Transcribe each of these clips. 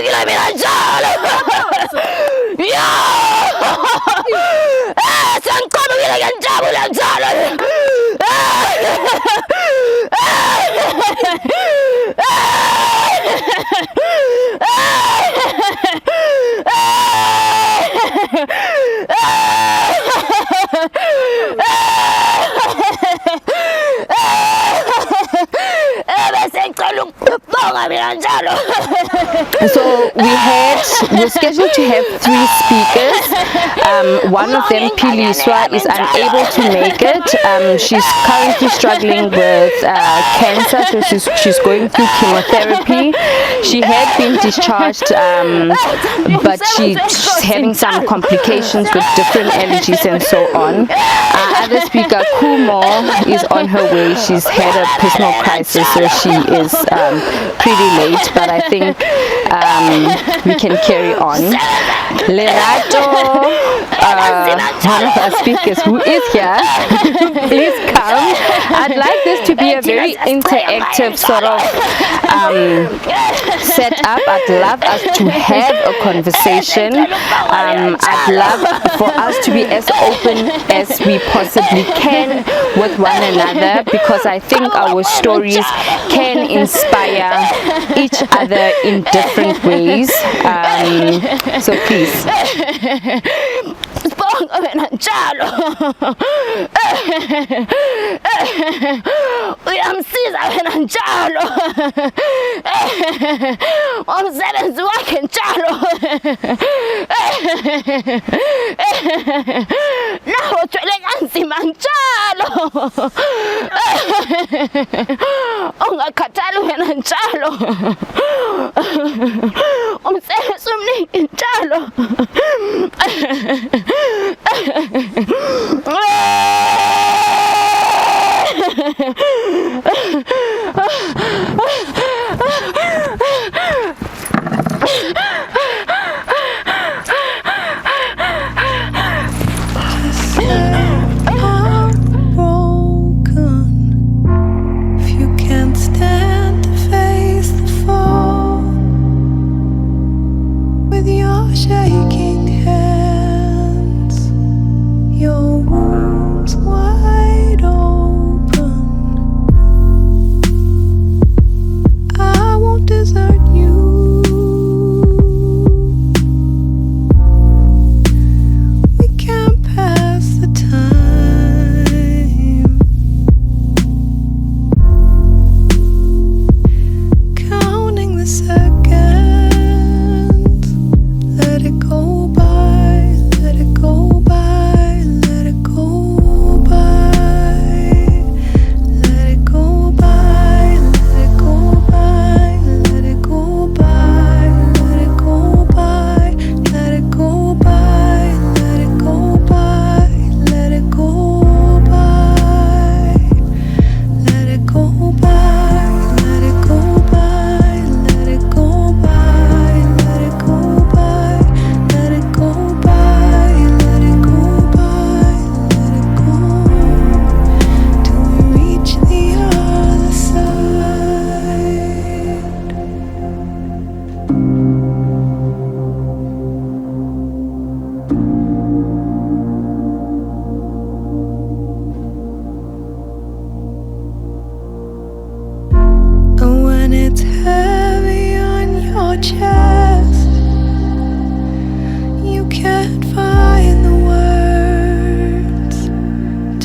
Ngijabulile mina njalo. Sengicabangile ngiyajabula njalo. So we're scheduled to have 3 speakers. One of them, Piliswa, is unable to make it. She's currently struggling with cancer, so she's going through chemotherapy. She had been discharged, but she's having some complications with different allergies and so on. Other speaker, Kumo, is on her way. She's had a personal crisis, so she is pretty late, but I think we can carry on. Lerato, one of our speakers who is here, please come. I'd like this to be a very interactive sort of setup. I'd love us to have a conversation. I'd love for us to be as open as we possibly can with one another, because I think our stories can inspire each other in different ways. So please. Uyamsiza wena njalo. Umsebenzi wakhe njalo. Nawe uthwele kanzima njalo. Ungakhathali wena njalo. Umsebenzi umningi njalo. Shaking hands, your wounds wide open. I won't desert you. We can't pass the time, counting the seconds. Let it go by, let it go by, let it go by. Let it go by, let it go by, let it go by, let it go by, let it go by, let it go by, let it go by. Let it go by, let it go by, let it go by, let it go by. Let it go by, let it go by, let it go, till we reach the other side. And when it's heavy on your chest, you can't find the words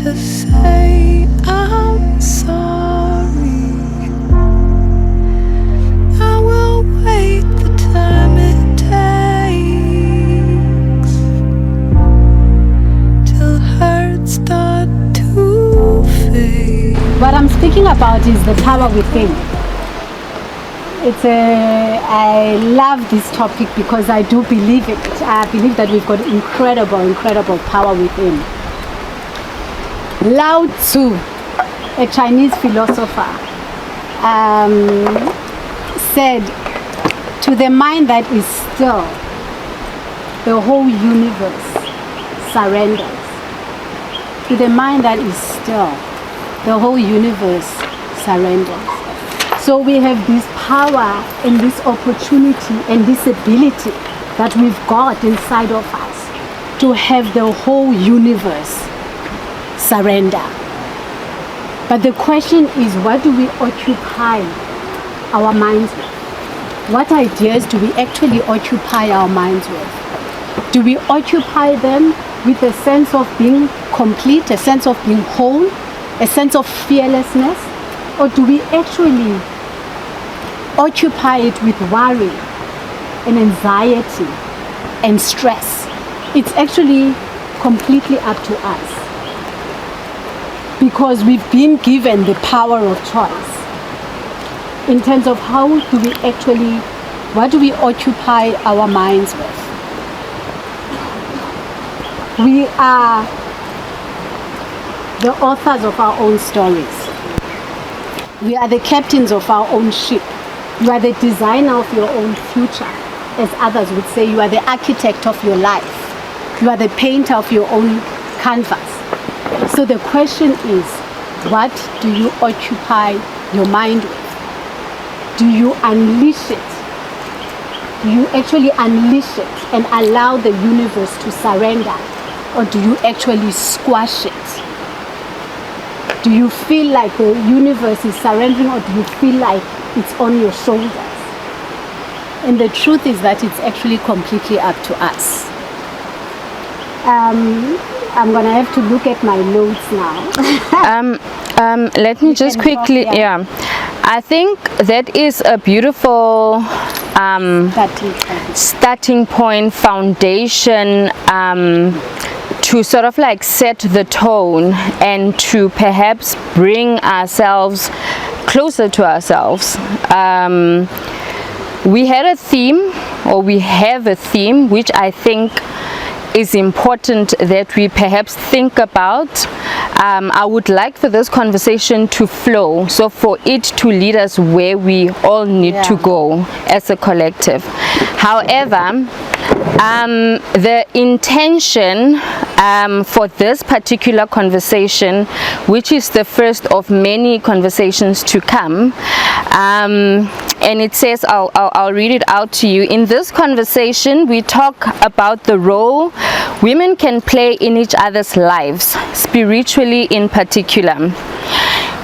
to say I'm sorry. I will wait the time it takes till hurt start to fade. What I'm speaking about is the power within. I love this topic because I do believe it. I believe that we've got incredible power within. Lao Tzu, a Chinese philosopher, said, "To the mind that is still, the whole universe surrenders." To the mind that is still, the whole universe surrenders. So we have this power and this opportunity and this ability that we've got inside of us to have the whole universe surrender. But the question is, what do we occupy our minds with? What ideas do we actually occupy our minds with? Do we occupy them with a sense of being complete, a sense of being whole, a sense of fearlessness? Or do we actually occupy it with worry and anxiety and stress? It's actually completely up to us, because we've been given the power of choice in terms of what do we occupy our minds with. We are the authors of our own stories. We are the captains of our own ship. You are the designer of your own future. As others would say, you are the architect of your life. You are the painter of your own canvas. So the question is, what do you occupy your mind with? Do you unleash it? Do you actually unleash it and allow the universe to surrender? Or do you actually squash it? Do you feel like the universe is surrendering, or do you feel like it's on your shoulders? And the truth is that it's actually completely up to us. I'm gonna have to look at my notes now. Let me just quickly, I think that is a beautiful starting point, foundation, to sort of like set the tone and to perhaps bring ourselves closer to ourselves. We had a theme, or we have a theme, which I think is important that we perhaps think about. I would like for this conversation to flow, so for it to lead us where we all need to go as a collective. However, the intention for this particular conversation, which is the first of many conversations to come, and it says, I'll read it out to you. In this conversation, we talk about the role women can play in each other's lives, spiritually in particular.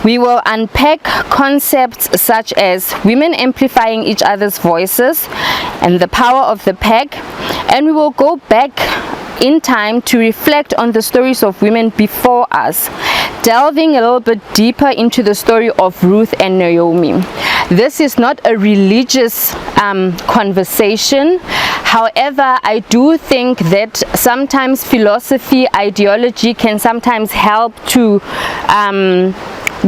We will unpack concepts such as women amplifying each other's voices and the power of the pack, and we will go back in time to reflect on the stories of women before us, delving a little bit deeper into the story of Ruth and Naomi. This is not a religious conversation. However, I do think that sometimes philosophy, ideology can sometimes help to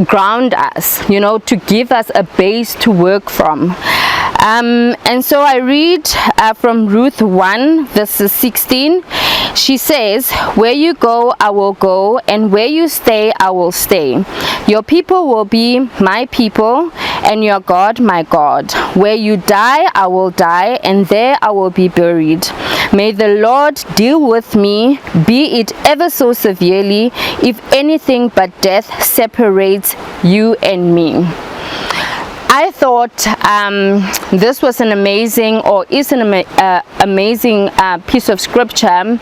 ground us, to give us a base to work from. And so I read from Ruth 1 verses 16. She says, where you go, I will go, and where you stay, I will stay. Your people will be my people, and your God, my God. Where you die, I will die, and there I will be buried. May the Lord deal with me, be it ever so severely, if anything but death separates you and me. I thought this was an amazing, or is an amazing piece of scripture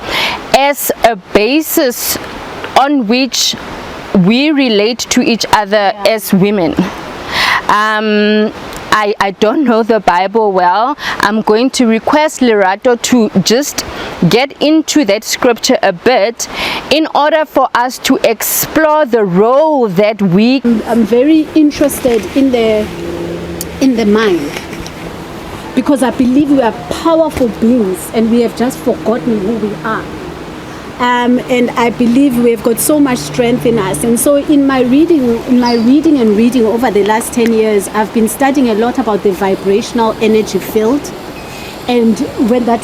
as a basis on which we relate to each other as women. I don't know the Bible well. I'm going to request Lerato to just get into that scripture a bit in order for us to explore the role that we... I'm very interested in the mind, because I believe we are powerful beings and we have just forgotten who we are. And I believe we've got so much strength in us. And so in my reading over the last 10 years, I've been studying a lot about the vibrational energy field, and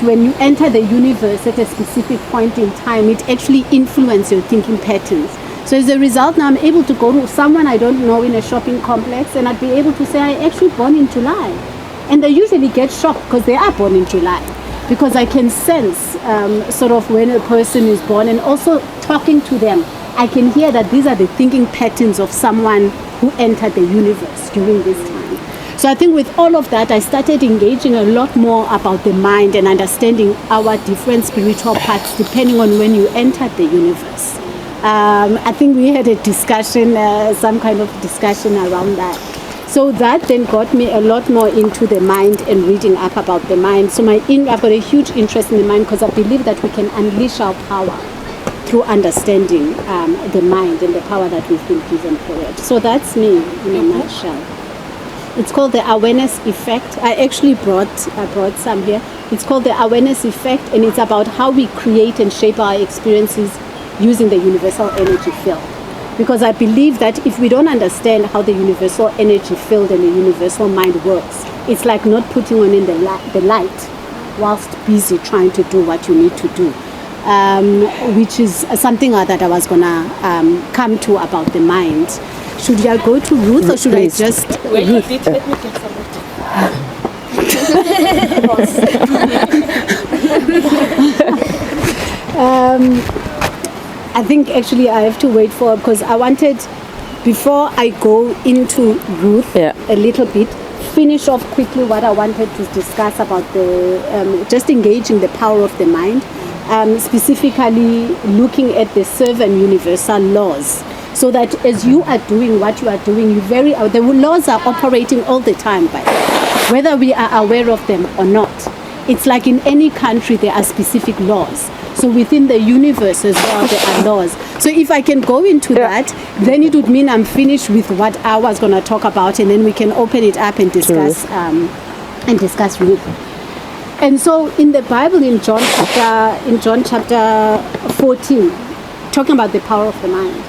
when you enter the universe at a specific point in time, it actually influences your thinking patterns. So as a result, now I'm able to go to someone I don't know in a shopping complex, and I'd be able to say, I actually born in July. And they usually get shocked because they are born in July, because I can sense sort of when a person is born, and also talking to them, I can hear that these are the thinking patterns of someone who entered the universe during this time. So I think with all of that, I started engaging a lot more about the mind and understanding our different spiritual paths depending on when you entered the universe. I think we had a discussion, some kind of discussion around that. So that then got me a lot more into the mind and reading up about the mind. So I've got a huge interest in the mind because I believe that we can unleash our power through understanding the mind and the power that we've been given for it. So that's me in a nutshell. It's called the awareness effect. I actually brought some here. It's called the awareness effect, and it's about how we create and shape our experiences using the universal energy field. Because I believe that if we don't understand how the universal energy field and the universal mind works, it's like not putting on in the light whilst busy trying to do what you need to do, which is something that I was going to come to about the mind. Should I go to Ruth or should I just... Wait a bit, let me get some water. I think actually I have to wait for, because I wanted, before I go into Ruth a little bit, finish off quickly what I wanted to discuss about the, just engaging the power of the mind, specifically looking at the 7 universal laws. So that as you are doing what you are doing, the laws are operating all the time, but whether we are aware of them or not. It's like in any country there are specific laws. So within the universe as well there are laws. So if I can go into that, then it would mean I'm finished with what I was going to talk about, and then we can open it up and discuss Ruth. And so in the Bible, in John chapter 14, talking about the power of the mind.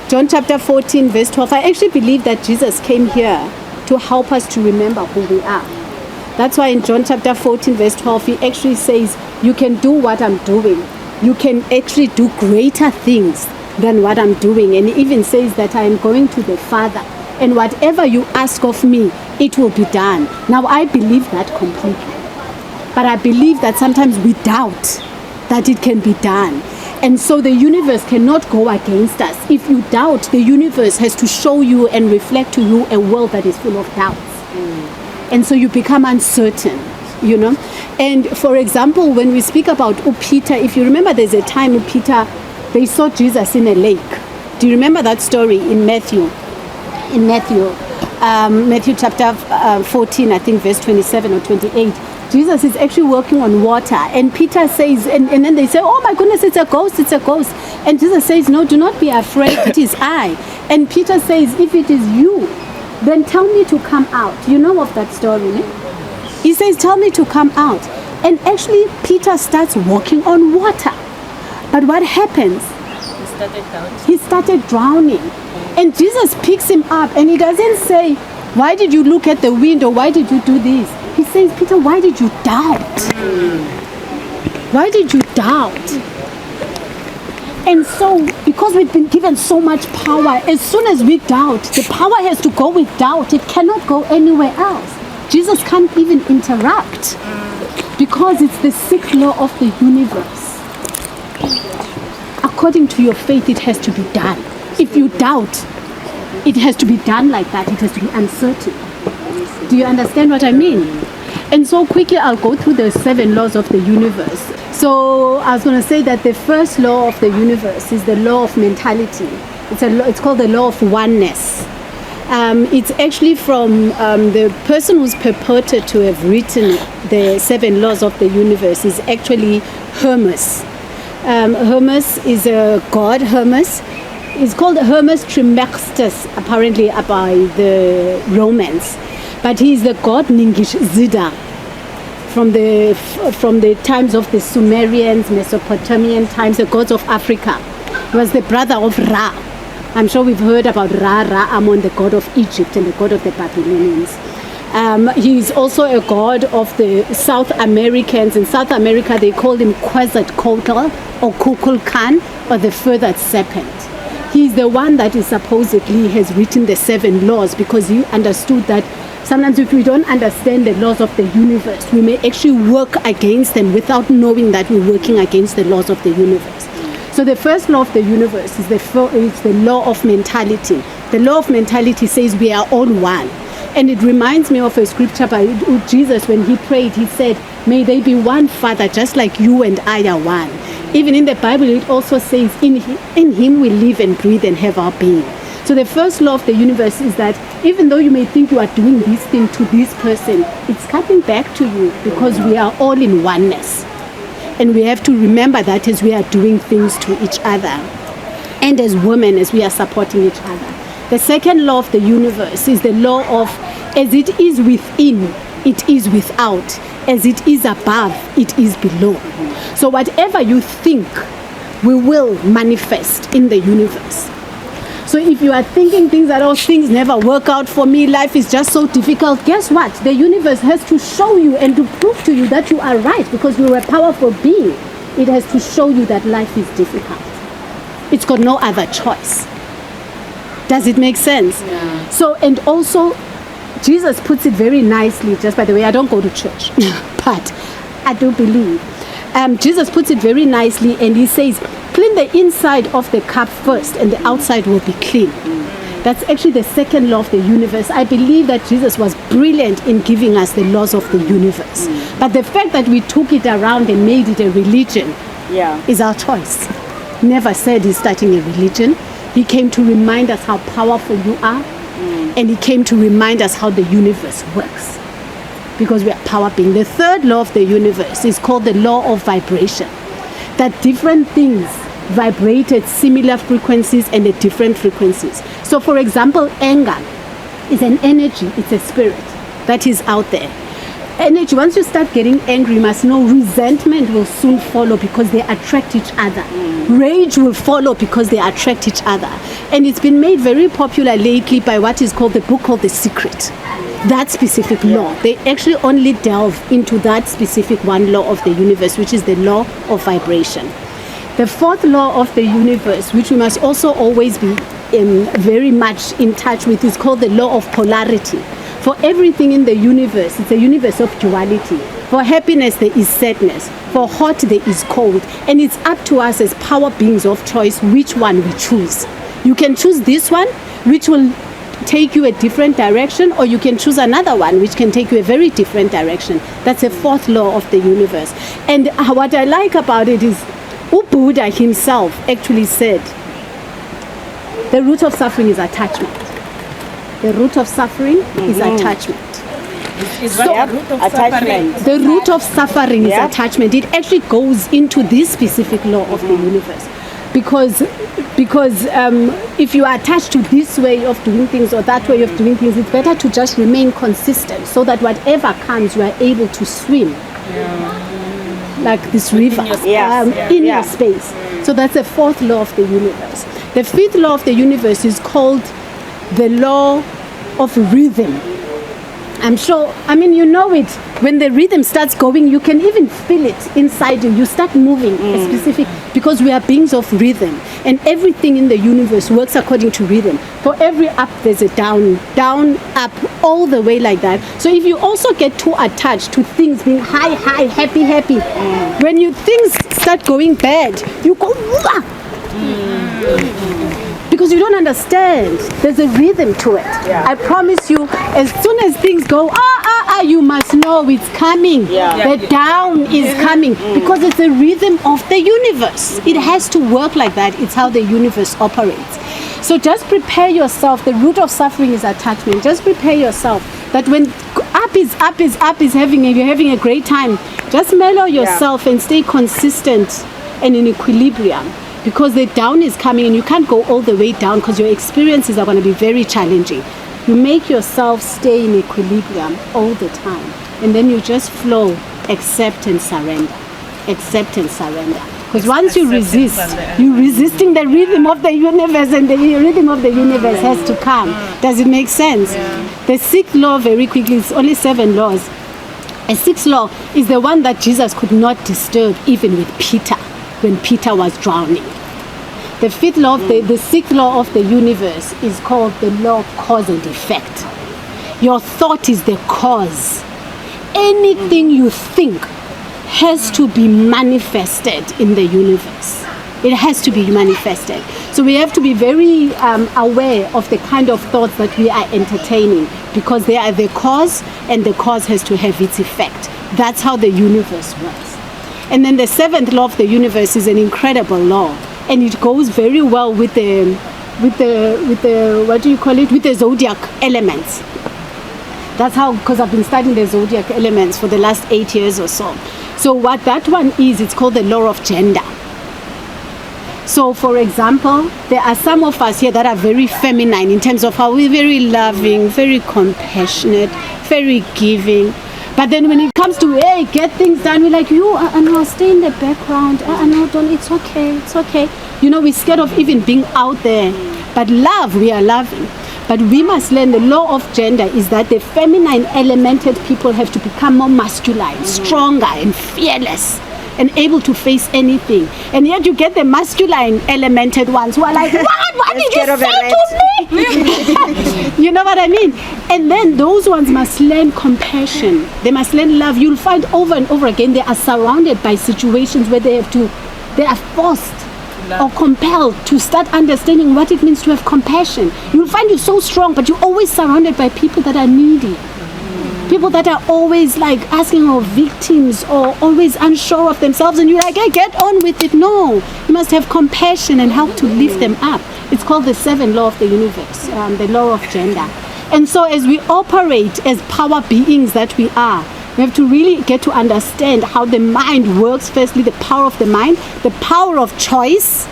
John chapter 14 verse 12, I actually believe that Jesus came here to help us to remember who we are. That's why in John chapter 14 verse 12, he actually says, you can do what I'm doing. You can actually do greater things than what I'm doing. And he even says that I am going to the Father, and whatever you ask of me, it will be done. Now I believe that completely. But I believe that sometimes we doubt that it can be done. And so the universe cannot go against us. If you doubt, the universe has to show you and reflect to you a world that is full of doubts. And so you become uncertain, you know. And for example, when we speak about Peter, if you remember, there's a time Peter, they saw Jesus in a lake. Do you remember that story in Matthew? In Matthew chapter 14, I think verse 27 or 28. Jesus is actually walking on water, and Peter says, and then they say, oh my goodness, it's a ghost. And Jesus says, no, do not be afraid, it is I. And Peter says, if it is you, then tell me to come out. You know of that story? He says, tell me to come out. And actually, Peter starts walking on water. But what happens? He started drowning. And Jesus picks him up, and he doesn't say, why did you look at the wind, or why did you do this? He says, Peter, why did you doubt? Why did you doubt? And so, because we've been given so much power, as soon as we doubt, the power has to go with doubt. It cannot go anywhere else. Jesus can't even interact, because it's the 6th law of the universe. According to your faith, it has to be done. If you doubt, it has to be done like that. It has to be uncertain. Do you understand what I mean? And so quickly I'll go through the 7 laws of the universe. So I was going to say that the first law of the universe is the law of mentality. It's called the law of oneness. It's actually from the person who's purported to have written the 7 laws of the universe is actually Hermes. Hermes is a god. Hermes is called Hermes Trismegistus, apparently by the Romans. But he is the god Ningish Zida from the times of the Sumerians, Mesopotamian times, the gods of Africa. He was the brother of Ra. I'm sure we've heard about Ra-Amon, the god of Egypt and the god of the Babylonians. He is also a god of the South Americans. In South America, they called him Quetzalcoatl or Kukulkan, or the feathered serpent. He's the one that is supposedly has written the 7 laws, because he understood that sometimes if we don't understand the laws of the universe, we may actually work against them without knowing that we're working against the laws of the universe. So the first law of the universe is the law of mentality. The law of mentality says we are all one. And it reminds me of a scripture by Jesus when he prayed. He said, may they be one, Father, just like you and I are one. Even in the Bible, it also says, in him we live and breathe and have our being. So the first law of the universe is that even though you may think you are doing this thing to this person, it's coming back to you because we are all in oneness. And we have to remember that as we are doing things to each other. And as women, as we are supporting each other. The second law of the universe is the law of, as it is within, it is without. As it is above, it is below. So whatever you think, we will manifest in the universe. So if you are thinking things that, oh, things never work out for me, life is just so difficult, guess what? The universe has to show you and to prove to you that you are right, because you are a powerful being. It has to show you that life is difficult. It's got no other choice. Does it make sense? Yeah. So, and also, Jesus puts it very nicely, just by the way, I don't go to church, but I do believe. Jesus puts it very nicely, and he says, clean the inside of the cup first, and the outside will be clean. That's actually the second law of the universe. I believe that Jesus was brilliant in giving us the laws of the universe. But the fact that we took it around and made it a religion is our choice. Never said he's starting a religion. He came to remind us how powerful you are, and he came to remind us how the universe works, because we are power being. The third law of the universe is called the law of vibration. That different things vibrate at similar frequencies and at different frequencies. So for example, anger is an energy, it's a spirit that is out there. Energy, once you start getting angry, you must know resentment will soon follow because they attract each other. Rage will follow because they attract each other. And it's been made very popular lately by what is called the book called The Secret. That specific law. They actually only delve into that specific one law of the universe, which is the law of vibration. The fourth law of the universe, which we must also always be very much in touch with, is called the law of polarity. For everything in the universe, it's a universe of duality. For happiness, there is sadness. For hot, there is cold. And it's up to us as power beings of choice which one we choose. You can choose this one, which will take you a different direction, or you can choose another one which can take you a very different direction. That's a fourth law of the universe. And what I like about it is Buddha himself actually said the root of suffering is attachment. The root of suffering is attachment. Is what the root of attachment? The root of suffering is attachment. It actually goes into this specific law of the universe. Because if you are attached to this way of doing things or that way of doing things, it's better to just remain consistent so that whatever comes, you are able to swim like this river in your space. So that's the fourth law of the universe. The fifth law of the universe is called the law of rhythm. I'm sure, you know it. When the rhythm starts going, you can even feel it inside you. You start moving a specific, because we are beings of rhythm. And everything in the universe works according to rhythm. For every up, there's a down, down, up, all the way like that. So if you also get too attached to things being high, high, happy, happy, when things start going bad, you go, because you don't understand. There's a rhythm to it. I promise you, as soon as things go, you must know it's coming. The down is coming, because it's a rhythm of the universe. It has to work like that. It's how the universe operates. So just prepare yourself. The root of suffering is attachment. Just prepare yourself that when up is you're having a great time, just mellow yourself and stay consistent and in equilibrium. Because the down is coming and you can't go all the way down because your experiences are going to be very challenging. You make yourself stay in equilibrium all the time. And then you just flow, accept and surrender. Accept and surrender. Because once you resist, you're resisting the rhythm of the universe, and the rhythm of the universe has to come. Does it make sense? The sixth law, very quickly, it's only 7 laws. A sixth law is the one that Jesus could not disturb even with Peter when Peter was drowning. The fifth law, the sixth law of the universe is called the law of cause and effect. Your thought is the cause. Anything you think has to be manifested in the universe. It has to be manifested. So we have to be very aware of the kind of thoughts that we are entertaining, because they are the cause, and the cause has to have its effect. That's how the universe works. And then the seventh law of the universe is an incredible law, and it goes very well with the what do you call it? With the zodiac elements. That's how, because I've been studying the zodiac elements for the last 8 years or so. So what that one is, it's called the law of gender. So for example, there are some of us here that are very feminine in terms of how we're very loving, very compassionate, very giving. But then when it comes to, hey, get things done, we're like, no, stay in the background. No, don't, it's okay, it's okay. You know, we're scared of even being out there. But love, we are loving. But we must learn the law of gender is that the feminine elemented people have to become more masculine, stronger and fearless, and able to face anything. And yet you get the masculine elemented ones who are like, what did you say to me? You know what I mean? And then those ones must learn compassion. They must learn love. You'll find over and over again they are surrounded by situations where they are forced or compelled to start understanding what it means to have compassion. You'll find you so strong, but you're always surrounded by people that are needy. People that are always like asking for victims or always unsure of themselves, and you're like, hey, get on with it. No, you must have compassion and help to lift them up. It's called the seventh law of the universe, the law of gender. And so as we operate as power beings that we are, we have to really get to understand how the mind works. Firstly, the power of the mind, the power of choice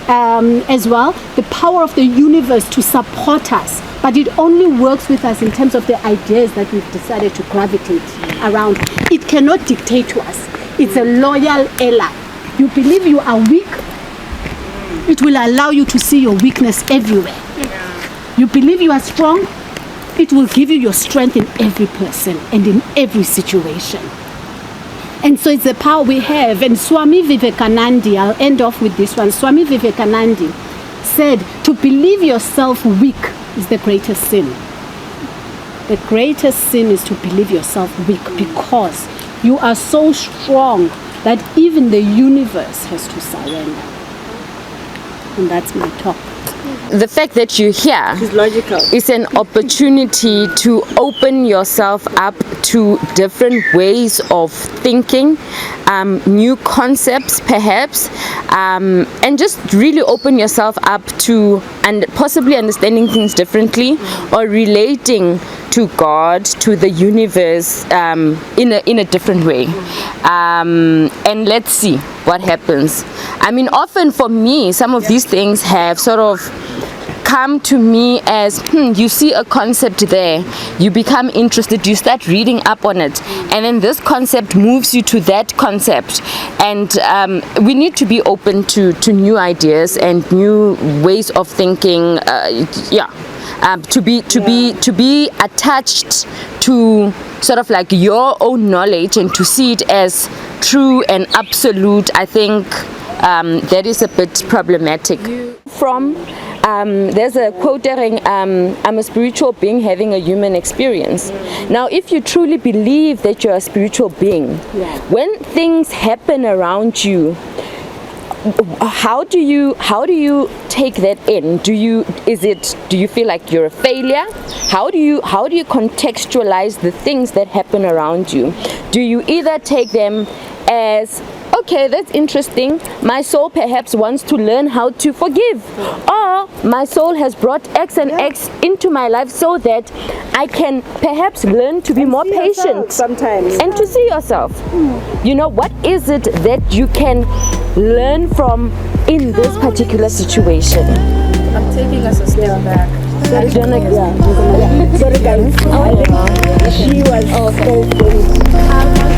as well, the power of the universe to support us. But it only works with us in terms of the ideas that we've decided to gravitate around. It cannot dictate to us. It's a loyal ally. You believe you are weak, it will allow you to see your weakness everywhere. You believe you are strong, it will give you your strength in every person and in every situation. And so it's the power we have. And Swami Vivekananda, I'll end off with this one. Swami Vivekananda said, to believe yourself weak is the greatest sin. The greatest sin is to believe yourself weak, because you are so strong that even the universe has to surrender. And that's my talk. The fact that you're here is an opportunity to open yourself up to different ways of thinking, new concepts perhaps, and just really open yourself up to and possibly understanding things differently, or relating to God, to the universe in a different way. And let's see what happens. I mean, often for me, some of these things have sort of come to me as you see a concept there, you become interested, you start reading up on it, and then this concept moves you to that concept. And we need to be open to new ideas and new ways of thinking. To be attached to sort of like your own knowledge and to see it as true and absolute, I think that is a bit problematic. There's a quote there, I'm a spiritual being having a human experience. Now, if you truly believe that you're a spiritual being, when things happen around you, how do you take that in? Do you feel like you're a failure? How do you contextualize the things that happen around you? Do you either take them as, okay, that's interesting, my soul perhaps wants to learn how to forgive, or my soul has brought X and X into my life so that I can perhaps learn to be more patient sometimes, and to see yourself. You know, what is it that you can learn from in this particular situation? I'm taking us a step back. Sorry guys. Sorry guys. She was so good.